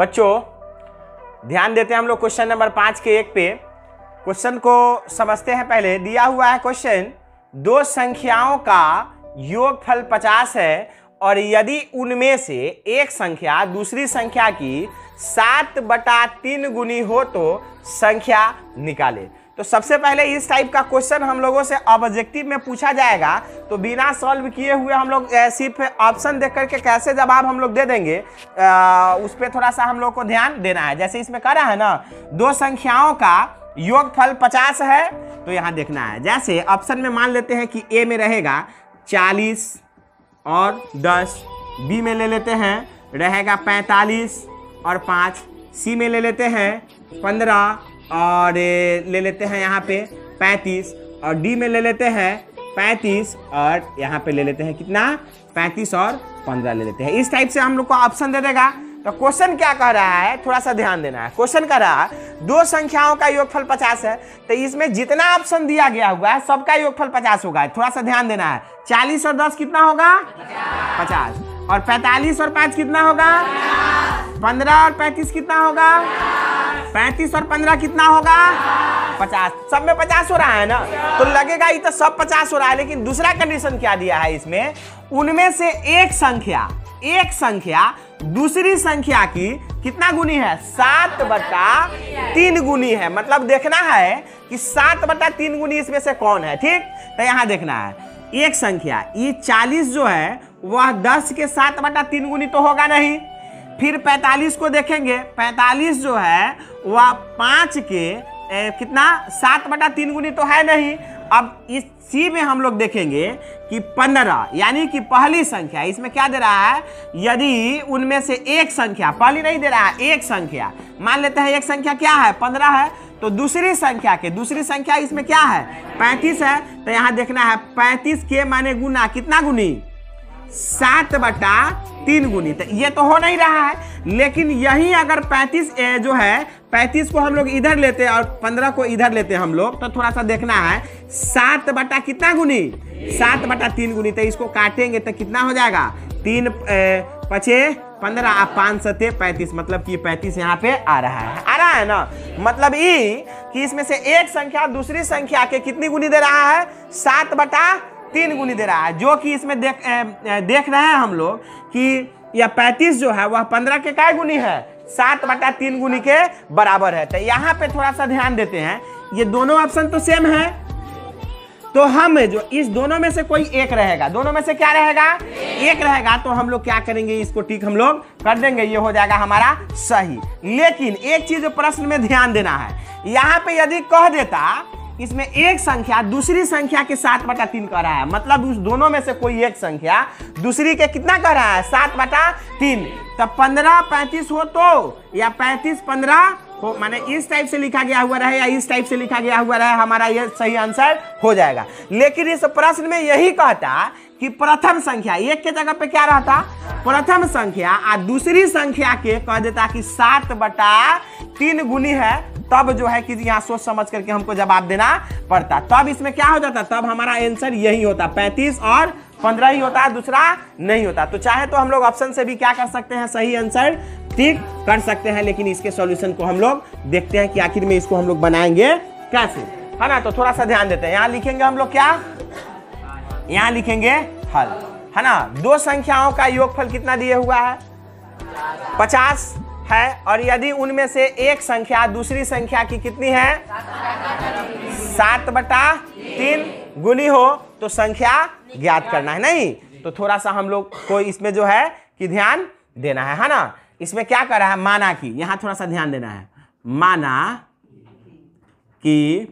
बच्चों ध्यान देते हैं हम लोग क्वेश्चन नंबर 5 के 1 पे। क्वेश्चन को समझते हैं। पहले दिया हुआ है क्वेश्चन, दो संख्याओं का योगफल 50 है और यदि उनमें से एक संख्या दूसरी संख्या की 7/3 गुनी हो तो संख्या निकाले। तो सबसे पहले इस टाइप का क्वेश्चन हम लोगों से ऑब्जेक्टिव में पूछा जाएगा, तो बिना सॉल्व किए हुए हम लोग सिर्फ ऑप्शन देख करके कैसे जवाब हम लोग दे देंगे, उस पर थोड़ा सा हम लोग को ध्यान देना है। जैसे इसमें कह रहा है ना, दो संख्याओं का योगफल 50 है, तो यहाँ देखना है। जैसे ऑप्शन में मान लेते हैं कि ए में रहेगा 40 और 10, बी में ले लेते हैं रहेगा 45 और 5, सी में ले लेते हैं 15 और ले लेते हैं यहाँ पे 35, और डी में ले लेते हैं 35 और यहाँ पे ले लेते हैं कितना, 35 और 15 ले लेते हैं। इस टाइप से हम लोग को ऑप्शन दे देगा। तो क्वेश्चन क्या कह रहा है, थोड़ा सा ध्यान देना है। क्वेश्चन कह रहा है दो संख्याओं का योगफल 50 है, तो इसमें जितना ऑप्शन दिया गया हुआ है सबका योगफल 50 होगा। थोड़ा सा ध्यान देना है। 40 और 10 कितना होगा, 50, और 45 और 5 कितना होगा, 15 और 35 कितना होगा, 35 और 15 कितना होगा, 50। सब में 50 हो रहा है ना, तो लगेगा ये तो सब 50 हो रहा है। लेकिन दूसरा कंडीशन क्या दिया है इसमें, उनमें से एक संख्या दूसरी संख्या की कितना गुनी है, 7/3 गुनी है। मतलब देखना है कि 7/3 गुनी इसमें से कौन है। ठीक, तो यहां देखना है एक संख्या, ये 40 जो है वह 10 के 7/3 गुनी तो होगा नहीं। फिर 45 को देखेंगे, 45 जो है वह 5 के कितना 7/3 गुनी तो है नहीं। अब इसी में हम लोग देखेंगे कि 15, यानी कि पहली संख्या, इसमें क्या दे रहा है, यदि उनमें से एक संख्या, पहली नहीं दे रहा है, एक संख्या मान लेते हैं, एक संख्या क्या है 15 है, तो दूसरी संख्या इसमें क्या है 35 है। तो यहाँ देखना है 35 के माने गुना, कितना गुनी, 7/3 गुनी। तो ये तो हो नहीं रहा है, लेकिन यही अगर 35 जो है 35 को हम लोग इधर लेते हैं और 15 को इधर लेते हैं हम लोग, तो थोड़ा सा देखना है 7 कितना गुनी, 7/3 गुनी। तो इसको काटेंगे तो कितना हो जाएगा, 3 5 15 5 7 35, मतलब कि 35 यहाँ पे आ रहा है ना। मतलब ये कि इसमें से एक संख्या दूसरी संख्या के कितनी गुनी दे रहा है, 7/3 गुनी दे रहा है। जो कि इसमें देख रहे हैं हम लोग कि यह 35 जो है वह 15 के काय गुनी है, 7/3 गुनी के बराबर है। तो यहाँ पे थोड़ा सा ध्यान देते हैं, ये दोनों ऑप्शन तो सेम है, तो हम जो इस दोनों में से कोई एक रहेगा, दोनों में से क्या रहेगा, एक रहेगा, तो हम लोग क्या करेंगे, इसको टिक हम लोग कर देंगे, ये हो जाएगा हमारा सही। लेकिन एक चीज प्रश्न में ध्यान देना है, यहाँ पे यदि कह देता इसमें एक संख्या दूसरी संख्या के 7/3 कह रहा है, मतलब उस दोनों में से कोई एक संख्या दूसरी के कितना कह रहा है, 7/3। तब 15 35 हो तो, या 35 15 हो, माने इस टाइप से लिखा गया हुआ रहे या इस टाइप से लिखा गया हुआ रहे, हमारा यह सही आंसर हो जाएगा। लेकिन इस प्रश्न में यही कहता कि प्रथम संख्या, एक के जगह पे क्या रहता, प्रथम संख्या और दूसरी संख्या के कह देता कि 7/3 गुनी है, तब जो है कि यहाँ सोच समझ करके हमको जवाब देना पड़ता। तब इसमें क्या हो जाता, तब हमारा आंसर यही होता, 35 और 15 ही होता, दूसरा नहीं होता। तो चाहे तो हम लोग ऑप्शन से भी क्या कर सकते हैं, सही आंसर ठीक कर सकते हैं। लेकिन इसके सॉल्यूशन को हम लोग देखते हैं कि आखिर में इसको हम लोग बनाएंगे कैसे, है ना। तो थोड़ा सा ध्यान देते हैं। यहाँ लिखेंगे हम लोग क्या, यहाँ लिखेंगे हल, है ना। दो संख्याओं का योगफल कितना दिए हुआ है, 50 है, और यदि उनमें से एक संख्या दूसरी संख्या की कितनी है, 7/3 गुनी हो तो संख्या ज्ञात करना है। नहीं तो थोड़ा सा हम लोग को इसमें जो है कि ध्यान देना है ना। इसमें क्या कर रहा है, माना कि, यहां थोड़ा सा ध्यान देना है, माना कि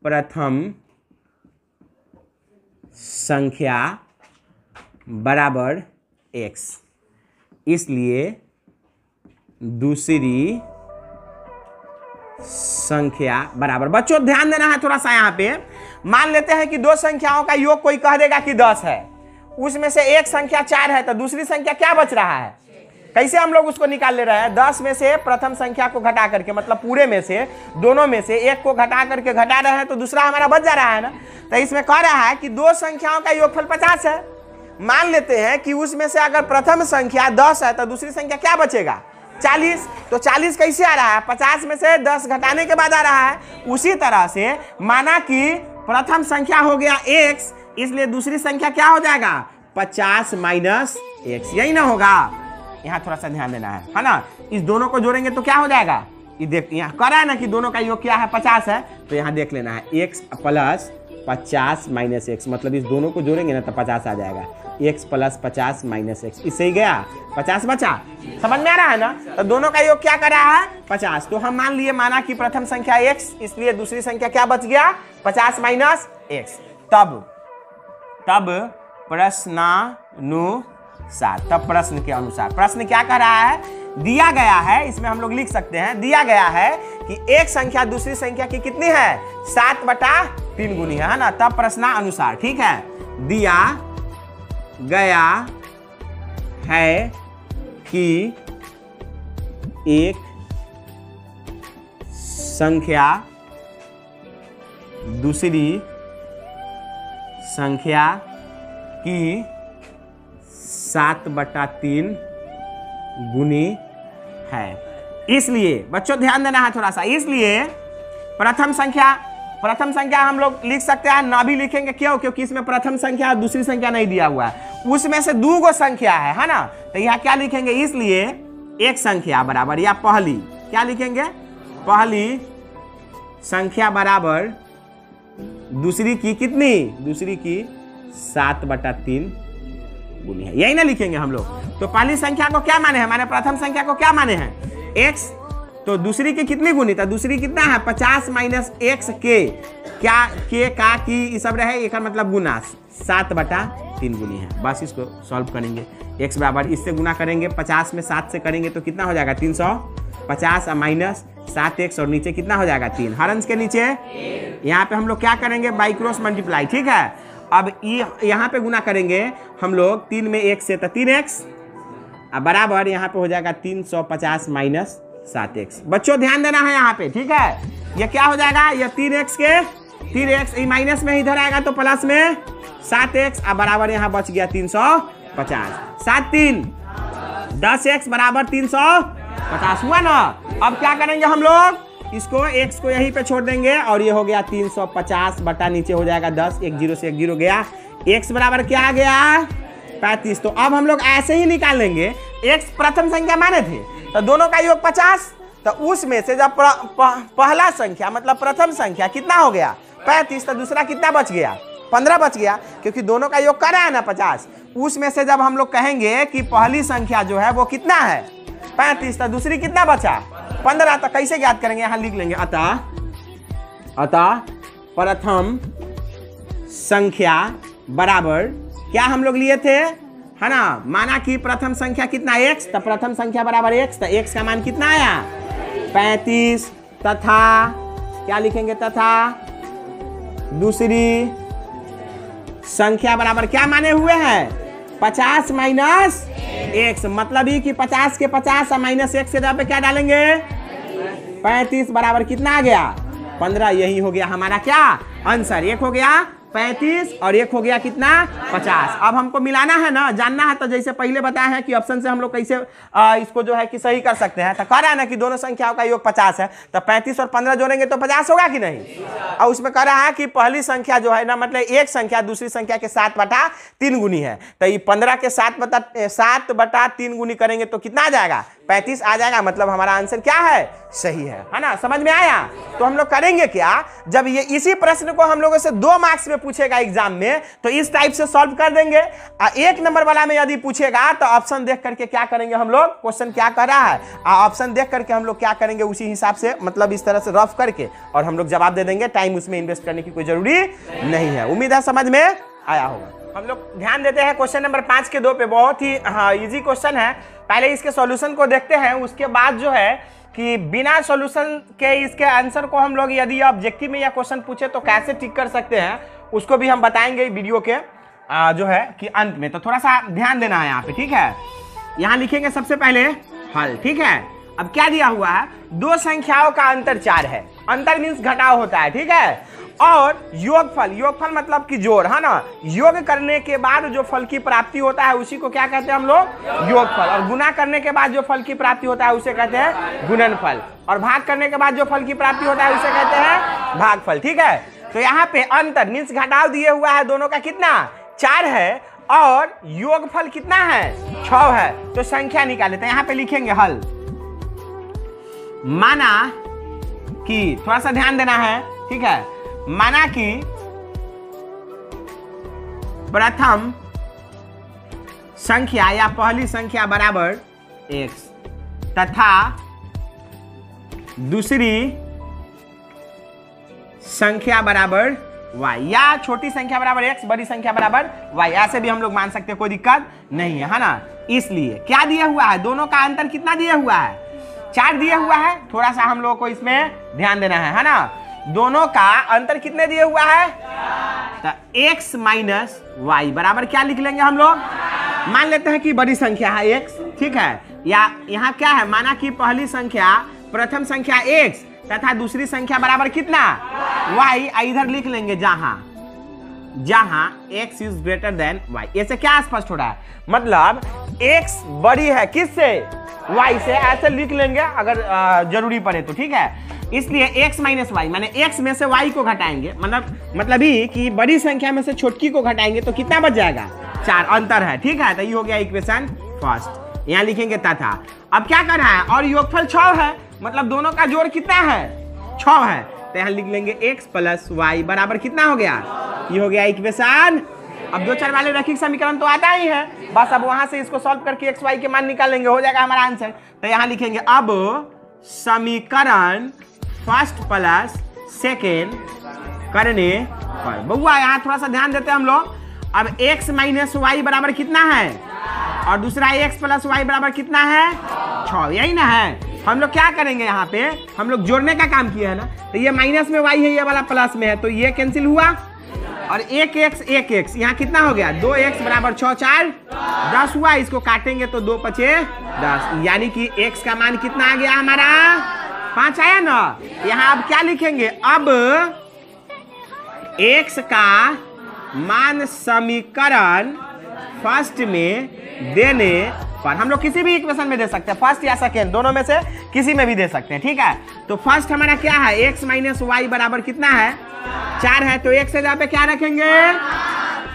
प्रथम संख्या बराबर x, इसलिए दूसरी संख्या बराबर। बच्चों ध्यान देना है थोड़ा सा। यहाँ पे मान लेते हैं कि दो संख्याओं का योग कोई कह देगा कि 10 है, उसमें से एक संख्या 4 है, तो दूसरी संख्या क्या बच रहा है, कैसे हम लोग उसको निकाल ले रहे हैं, 10 में से प्रथम संख्या को घटा करके, मतलब पूरे में से दोनों में से एक को घटा करके घटा रहे हैं, तो दूसरा हमारा बच जा रहा है ना। तो इसमें कह रहा है कि दो संख्याओं का योगफल 50 है। मान लेते हैं कि उसमें से अगर प्रथम संख्या 10 है तो दूसरी संख्या क्या बचेगा, 40। तो 40 कैसे आ रहा है? 50 में से 10 घटाने के बाद आ रहा है। उसी तरह से माना कि प्रथम संख्या हो गया x, इसलिए दूसरी संख्या क्या हो जाएगा? 50 माइनस x, यही ना होगा? यहाँ थोड़ा सा ध्यान देना है ना। इस दोनों को जोड़ेंगे तो क्या हो जाएगा? ये देख, यहाँ कह रहा है ना कि दोनों का योग क्या है? 50 है। तो यहाँ देख लेना है x प्लस 50 माइनस x, मतलब इस दोनों को जोड़ेंगे ना तो 50 आ जाएगा। x प्लस 50 माइनस x, इससे ही गया 50 बचा। समझ में आ रहा है ना? तो दोनों का योग क्या कर रहा है? 50। तो हम मान लिए, माना कि प्रथम संख्या x, इसलिए दूसरी संख्या क्या बच गया? 50 माइनस x। तब प्रश्नानुसार, तब प्रश्न के अनुसार, प्रश्न क्या कर रहा है? दिया गया है, इसमें हम लोग लिख सकते हैं, दिया गया है कि एक संख्या दूसरी संख्या की कितनी है? 7/3 गुनी है ना। तब प्रश्नानुसार, ठीक है, दिया गया है कि एक संख्या दूसरी संख्या की 7/3 गुनी है। इसलिए बच्चों ध्यान देना है थोड़ा सा, इसलिए प्रथम संख्या हम लोग लिख सकते हैं, ना भी लिखेंगे। क्यों? क्योंकि इसमें प्रथम संख्या और दूसरी संख्या नहीं दिया हुआ है, उसमें से 2 संख्या है ना। तो यहाँ क्या लिखेंगे? इसलिए एक संख्या बराबर, या पहली क्या लिखेंगे? पहली संख्या बराबर दूसरी की कितनी? दूसरी की 7/3 गुनी है, यही ना लिखेंगे हम लोग। तो पहली संख्या को क्या माने हैं? माने प्रथम संख्या को क्या माने हैं? x। तो दूसरी की कितनी गुनी? तो दूसरी कितना है? 50 माइनस x के, क्या के का की ये सब रहे, एक मतलब गुना 7/3 गुनी है। बस इसको सॉल्व करेंगे। x बराबर, इससे गुना करेंगे, 50 में 7 से करेंगे तो कितना हो जाएगा? 350 माइनस 7x, और नीचे कितना हो जाएगा? 3। हर अंश के नीचे यहाँ पे हम लोग क्या करेंगे? बाई क्रॉस मल्टीप्लाई, ठीक है। अब यहाँ पे गुना करेंगे हम लोग 3 में 1 से, तो 3x बराबर यहाँ पे हो जाएगा 350 माइनस 7x। बच्चों ध्यान देना है यहाँ पे, ठीक है। ये क्या हो जाएगा? ये 3x के 3x माइनस में इधर आएगा तो प्लस में 7x, बराबर यहाँ बच गया 350। 7 3 10x बराबर 350 हुआ ना। अब क्या करेंगे हम लोग? इसको x को यहीं पे छोड़ देंगे, और ये हो गया 350 बटा नीचे हो जाएगा 10, 1 0 से 1 0 गया। x बराबर क्या आ गया? 35। तो अब हम लोग ऐसे ही निकाल लेंगे, x प्रथम संख्या माने थे तो दोनों का योग 50, तो उसमें से जब पहला संख्या मतलब प्रथम संख्या कितना हो गया? 35, तो दूसरा कितना बच गया? 15 बच गया, क्योंकि दोनों का योग कर रहा है ना 50। उसमें से जब हम लोग कहेंगे कि पहली संख्या जो है वो कितना है? 35, तो दूसरी कितना बचा? 15। तो कैसे ज्ञात करेंगे? यहाँ लिख लेंगे, अतः प्रथम संख्या बराबर क्या हम लोग लिए थे, है ना? माना कि प्रथम संख्या कितना? x, तो प्रथम संख्या बराबर x, तो x का मान कितना आया? 35, तथा क्या लिखेंगे? तथा दूसरी संख्या बराबर क्या माने हुए हैं? 50 माइनस x, मतलब ही कि 50 के 50 माइनस x के जगह पे क्या डालेंगे? 35 बराबर कितना आ गया? 15। यही हो गया हमारा क्या आंसर। एक हो गया 35 और एक हो गया कितना? 50। अब हमको मिलाना है ना, जानना है। तो जैसे पहले बताया है कि ऑप्शन से हम लोग कैसे इसको जो है कि सही कर सकते हैं। तो कह रहा है ना कि दोनों संख्याओं का योग 50 है, तो 35 और 15 जोड़ेंगे तो 50 होगा कि नहीं? और उसमें कह रहा है कि पहली संख्या जो है ना, मतलब एक संख्या दूसरी संख्या के 7/3 गुनी है, तो ये 15 के 7/3 गुनी करेंगे तो कितना आ जाएगा? 35 आ जाएगा। मतलब हमारा आंसर क्या है? सही है ना? समझ में आया? तो हम लोग करेंगे क्या, जब ये इसी प्रश्न को हम लोगों से 2 मार्क्स में पूछेगा एग्जाम में, तो इस टाइप से सॉल्व कर देंगे। 1 नंबर वाला में यदि पूछेगा तो ऑप्शन देख करके क्या करेंगे हम लोग, क्वेश्चन क्या कर रहा है, ऑप्शन देख करके हम लोग क्या करेंगे उसी हिसाब से, मतलब इस तरह से रफ करके, और हम लोग जवाब दे देंगे। टाइम उसमें इन्वेस्ट करने की कोई जरूरी नहीं है। उम्मीद है समझ में आया होगा। हम लोग ध्यान देते हैं क्वेश्चन नंबर 5 के 2 पे। बहुत ही इजी क्वेश्चन है। पहले इसके सॉल्यूशन को देखते हैं, उसके बाद जो है कि बिना सॉल्यूशन के इसके आंसर को हम लोग यदि ऑब्जेक्टिव में या क्वेश्चन पूछे तो कैसे ठीक कर सकते हैं, उसको भी हम बताएंगे वीडियो के जो है कि अंत में। तो थोड़ा सा ध्यान देना है यहाँ पे, ठीक है। यहाँ लिखेंगे सबसे पहले हल, ठीक है। अब क्या दिया हुआ है? 2 संख्याओं का अंतर 4 है। अंतर मीन्स घटाव होता है, ठीक है। और योगफल, योगफल मतलब कि जोड़, है ना। योग करने के बाद जो फल की प्राप्ति होता है उसी को क्या कहते हैं हम लोग, योगफल। और गुना करने के बाद जो फल की प्राप्ति होता है उसे कहते हैं गुणनफल। और भाग करने के बाद जो फल की प्राप्ति होता है उसे कहते हैं भागफल। ठीक है, तो यहाँ पे अंतर मीन्स घटाव दिए हुआ है, दोनों का कितना 4 है और योगफल कितना है 6 है। तो संख्या निकाले, तो यहाँ पे लिखेंगे हल। माना कि, थोड़ा सा ध्यान देना है, ठीक है, माना कि प्रथम संख्या या पहली संख्या बराबर x तथा दूसरी संख्या बराबर y, या छोटी संख्या बराबर x, बड़ी संख्या बराबर y, ऐसे भी हम लोग मान सकते हैं, कोई दिक्कत नहीं है ना। इसलिए क्या दिया हुआ है, दोनों का अंतर कितना दिया हुआ है 4 दिया हुआ है। थोड़ा सा हम लोग को इसमें ध्यान देना है ना। दोनों का अंतर कितने दिए हुआ है, तो x माइनस वाई बराबर क्या लिख लेंगे हम लोग, मान लेते हैं कि बड़ी संख्या है x, ठीक है, या यहाँ क्या है, माना कि पहली संख्या प्रथम संख्या x तथा दूसरी संख्या बराबर कितना y, इधर लिख लेंगे जहां x is greater than y। ऐसे क्या स्पष्ट हो रहा है, मतलब x बड़ी है किससे, y से, ऐसे लिख लेंगे अगर जरूरी पड़े तो, ठीक है। इसलिए x माइनस वाई माने x में से y को घटाएंगे, मतलब ही कि बड़ी संख्या में से छोटकी को घटाएंगे तो कितना बच जाएगा 4, अंतर है, ठीक है। तो ये हो गया इक्वेशन फर्स्ट। यहाँ लिखेंगे तथा, अब क्या कर रहा है, और योगफल 6 है, मतलब दोनों का जोड़ कितना है 6 है। तो यहाँ लिख लेंगे x प्लस वाई बराबर कितना हो गया, ये हो गया इक्वेशन। अब 2 4 वाले रैखिक समीकरण तो आता ही है, बस अब वहां से इसको सॉल्व करके x y के मान निकालेंगे, हो जाएगा हमारा आंसर। तो यहाँ लिखेंगे अब समीकरण फर्स्ट प्लस सेकेंड करने पर, बउआ यहाँ थोड़ा सा ध्यान देते हैं हम लोग। अब x माइनस वाई बराबर कितना है, और दूसरा x प्लस वाई बराबर कितना है 6, यही ना है। हम लोग क्या करेंगे, यहाँ पे हम लोग जोड़ने का काम किया है ना, तो ये माइनस में y है, ये वाला प्लस में है, तो ये कैंसिल हुआ, और एक x यहाँ कितना हो गया 2x बराबर 6 4 10 हुआ। इसको काटेंगे तो 2 5 10, यानी कि x का मान कितना आ गया हमारा 5 आया ना। यहाँ अब क्या लिखेंगे, अब x का मान समीकरण फर्स्ट में देने पर, हम लोग किसी भी इक्वेशन में दे सकते हैं, फर्स्ट या सेकेंड, दोनों में से किसी में भी दे सकते हैं, ठीक है। तो फर्स्ट हमारा क्या है, x माइनस वाई बराबर कितना है 4 है, तो x से जहाँ पे क्या रखेंगे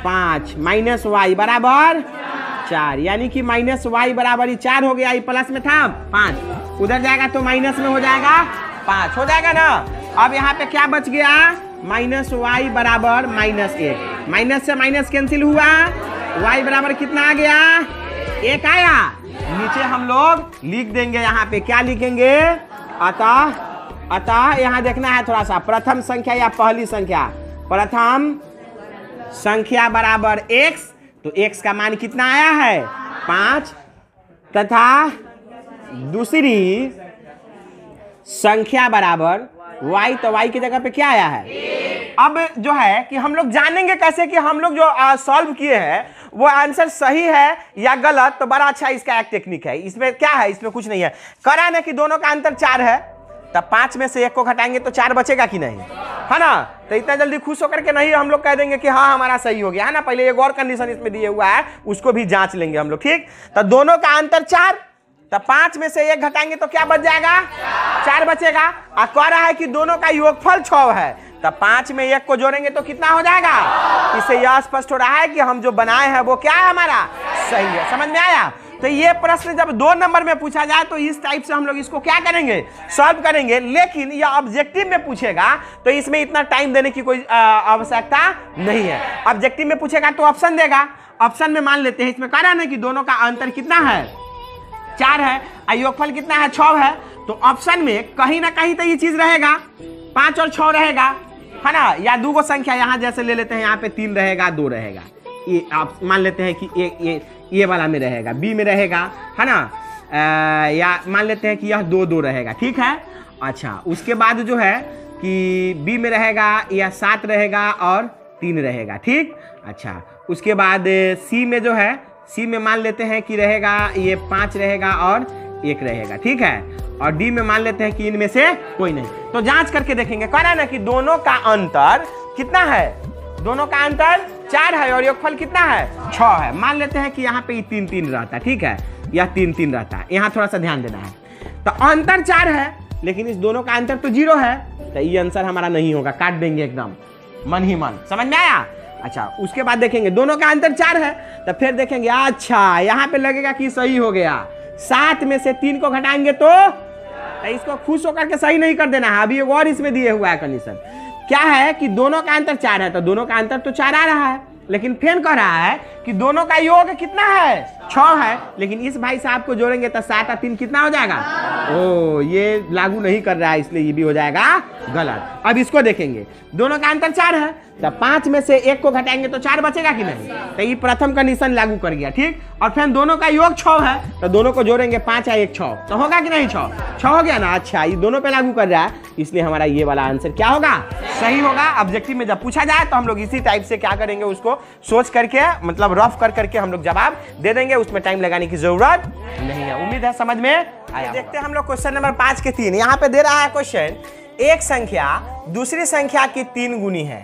5 माइनस वाई बराबर 4, यानी कि माइनस वाई बराबर ही 4 हो गया, ये प्लस में था 5, उधर जाएगा तो माइनस में हो जाएगा 5, हो जाएगा ना। अब यहाँ पे क्या बच गया, माइनस वाई बराबर -1, माइनस से माइनस कैंसिल हुआ, y बराबर कितना आ गया 1 आया। नीचे हम लोग लिख देंगे, यहाँ पे क्या लिखेंगे, अतः यहाँ देखना है थोड़ा सा, प्रथम संख्या या पहली संख्या, प्रथम संख्या बराबर x, तो x का मान कितना आया है 5, तथा दूसरी संख्या बराबर y, तो y की जगह पे क्या आया है। अब जो है कि हम लोग जानेंगे कैसे कि हम लोग जो सॉल्व किए हैं वो आंसर सही है या गलत, तो बड़ा अच्छा इसका एक टेक्निक है। इसमें क्या है, इसमें कुछ नहीं है, करा ना कि दोनों का अंतर 4 है, तब 5 में से 1 को घटाएंगे तो 4 बचेगा कि नहीं, है ना। तो इतना जल्दी खुश होकर के नहीं हम लोग कह देंगे कि हाँ हमारा सही हो गया, है ना। पहले एक और कंडीशन इसमें दिए हुआ है, उसको भी जांच लेंगे हम लोग, ठीक। तो दोनों का अंतर 4, तब 5 में से 1 घटाएंगे तो क्या बच जाएगा 4 बचेगा। और कह रहा है कि दोनों का योगफल 6 है, तब 5 में 1 को जोड़ेंगे तो कितना हो जाएगा। इससे यह स्पष्ट हो रहा है कि हम जो बनाए हैं वो क्या है हमारा सही है। समझ में आया। तो ये प्रश्न जब 2 नंबर में पूछा जाए तो इस टाइप से हम लोग इसको क्या करेंगे, सॉल्व करेंगे। लेकिन यह ऑब्जेक्टिव में पूछेगा तो इसमें इतना टाइम देने की कोई आवश्यकता नहीं है। ऑब्जेक्टिव में पूछेगा तो ऑप्शन देगा, ऑप्शन में मान लेते हैं इसमें कह रहा है कि दोनों का अंतर कितना है 4 है, योगफल कितना है 6 है, तो ऑप्शन में कहीं ना कहीं तो ये चीज रहेगा, 5 और 6 रहेगा, है ना। या 2 संख्या यहाँ जैसे ले लेते हैं, यहाँ पे 3 रहेगा 2 रहेगा, ये आप मान लेते हैं कि ये वाला में रहेगा, बी में रहेगा, है ना। या मान लेते हैं कि यह 2 2 रहेगा, ठीक है। अच्छा, उसके बाद जो है कि बी में रहेगा या 7 रहेगा और 3 रहेगा, ठीक। अच्छा, उसके बाद सी में जो है, सी में मान लेते हैं कि रहेगा ये 5 रहेगा और 1 रहेगा, ठीक है। और डी में मान लेते हैं कि इनमें से कोई नहीं। तो जांच करके देखेंगे, कह रहा है ना कि दोनों का अंतर कितना है, दोनों का अंतर 4 है और योगफल कितना है 6 है। मान लेते हैं कि यहाँ पे 3-3 रहता है, ठीक है, यह 3-3 रहता है, यहाँ थोड़ा सा ध्यान देना है। तो अंतर 4 है लेकिन इस दोनों का अंतर तो 0 है, तो ये आंसर हमारा नहीं होगा, काट देंगे एकदम मन ही मन। समझ में आया? अच्छा, उसके बाद देखेंगे दोनों का अंतर 4 है, तो फिर देखेंगे अच्छा यहाँ पे लगेगा कि सही हो गया, 7 में से 3 को घटाएंगे तो इसको खुश होकर के सही नहीं कर देना है। अभी एक और इसमें दिए हुआ है कंडीशन, क्या है कि दोनों का अंतर 4 है, तो दोनों का अंतर तो 4 आ रहा है, लेकिन फिर कह रहा है कि दोनों का योग कितना है 6 है, लेकिन इस भाई साहब को जोड़ेंगे तो 7 और 3 कितना हो जाएगा, ओ ये लागू नहीं कर रहा है, इसलिए ये भी हो जाएगा गलत। अब इसको देखेंगे, दोनों का अंतर 4 है, तो 5 में से 1 को घटाएंगे तो 4 बचेगा कि नहीं, तो ये प्रथम कंडीशन लागू कर गया, ठीक। और फिर दोनों का योग 6 है, तो दोनों को जोड़ेंगे 5 या 1 6, तो होगा कि नहीं 6 हो गया ना। अच्छा, ये दोनों पे लागू कर रहा है, इसलिए हमारा ये वाला आंसर क्या होगा, सही होगा। ऑब्जेक्टिव में जब पूछा जाए तो हम लोग इसी टाइप से क्या करेंगे, उसको सोच करके मतलब रफ कर करके हम लोग जवाब दे देंगे, उसमें टाइम लगाने की जरूरत नहीं है। उम्मीद है समझ में आया। देखते हैं हम लोग क्वेश्चन नंबर 5 के 3। यहाँ पे दे रहा है क्वेश्चन, एक संख्या दूसरी संख्या की 3 गुनी है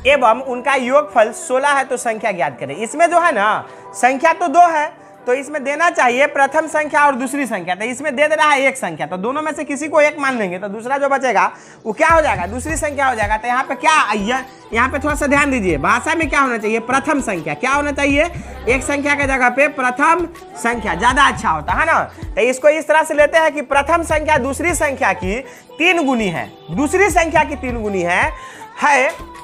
एवं उनका योगफल 16 है, तो संख्या ज्ञात करें। इसमें जो है ना संख्या तो 2 है, तो इसमें देना चाहिए प्रथम संख्या और दूसरी संख्या, तो इसमें दे रहा है एक संख्या, तो दोनों में से किसी को एक मान लेंगे तो दूसरा जो बचेगा वो क्या हो जाएगा, दूसरी संख्या हो जाएगा। तो यहाँ पे क्या, यहाँ पे थोड़ा सा ध्यान दीजिए, भाषा में क्या होना चाहिए, प्रथम संख्या। क्या होना चाहिए, एक संख्या के जगह पे प्रथम संख्या ज्यादा अच्छा होता है ना। तो इसको इस तरह से लेते हैं कि प्रथम संख्या दूसरी संख्या की 3 गुनी है, दूसरी संख्या की 3 गुनी है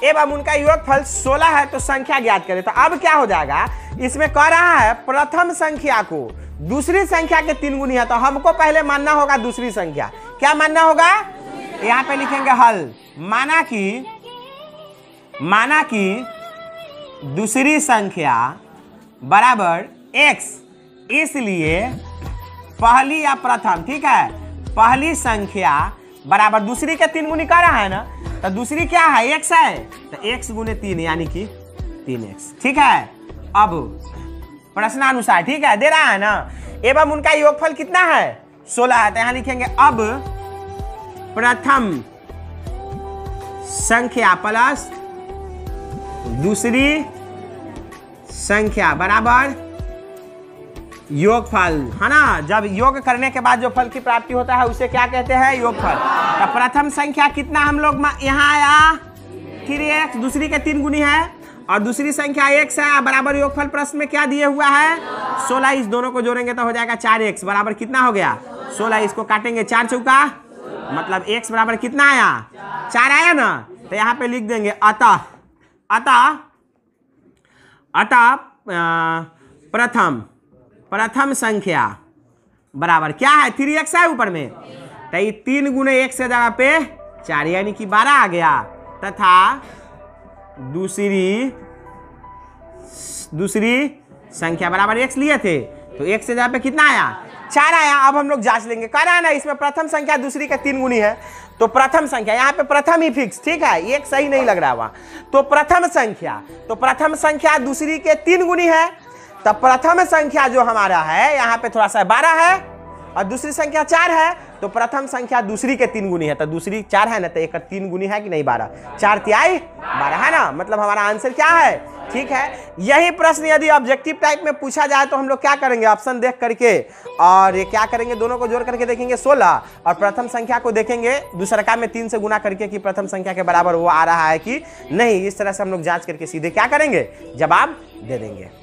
एवं उनका योगफल 16 है, तो संख्या ज्ञात करें। तो अब क्या हो जाएगा, इसमें कह रहा है प्रथम संख्या को दूसरी संख्या के 3 गुनी है, तो हमको पहले मानना होगा दूसरी संख्या। क्या मानना होगा, यहाँ पे लिखेंगे हल, माना कि दूसरी संख्या बराबर x, इसलिए पहली या प्रथम, ठीक है, पहली संख्या बराबर दूसरी के 3 गुनी कर रहा है ना, तो दूसरी क्या है x है, तो x गुने 3 यानी कि 3x, ठीक है। अब प्रश्नानुसार, ठीक है, दे रहा है ना, एवं उनका योगफल कितना है 16 है, तो यहाँ लिखेंगे अब प्रथम संख्या प्लस दूसरी संख्या बराबर योगफल, है ना। जब योग करने के बाद जो फल की प्राप्ति होता है उसे क्या कहते हैं, योगफल। तो प्रथम संख्या कितना हम लोग यहाँ आया 3x, दूसरी के 3 गुनी है, और दूसरी संख्या x है, बराबर योगफल प्रश्न में क्या दिए हुआ है 16। इस दोनों को जोड़ेंगे तो हो जाएगा 4x, बराबर कितना हो गया 16। इसको काटेंगे 4 चौका, मतलब x बराबर कितना आया 4 आया ना। तो यहाँ पे लिख देंगे अतः प्रथम संख्या बराबर क्या है 3x है ऊपर में, तो ये 3 गुने 1 से जगह पे 4 यानी कि 12 आ गया, तथा दूसरी संख्या बराबर x लिए थे, तो 1 से जगह पे कितना आया 4 आया। अब हम लोग जांच लेंगे, कह रहा है ना इसमें प्रथम संख्या दूसरी के 3 गुनी है, तो प्रथम संख्या यहाँ पे प्रथम ही फिक्स, ठीक है, एक सही नहीं लग रहा वहाँ, तो प्रथम संख्या दूसरी के 3 गुनी है, तब प्रथम संख्या जो हमारा है यहाँ पे थोड़ा सा 12 है और दूसरी संख्या 4 है, तो प्रथम संख्या दूसरी के 3 गुनी है, तो दूसरी 4 है ना, तो एक 3 गुनी है कि नहीं 12, 4 तिहाई 12 है ना, मतलब हमारा आंसर क्या है, ठीक है। यही प्रश्न यदि ऑब्जेक्टिव टाइप में पूछा जाए तो हम लोग क्या करेंगे, ऑप्शन देख करके और ये क्या करेंगे, दोनों को जोड़ करके देखेंगे 16 और प्रथम संख्या को देखेंगे दूसरा में 3 से गुना करके कि प्रथम संख्या के बराबर वो आ रहा है कि नहीं। इस तरह से हम लोग जांच करके सीधे क्या करेंगे, जवाब दे देंगे।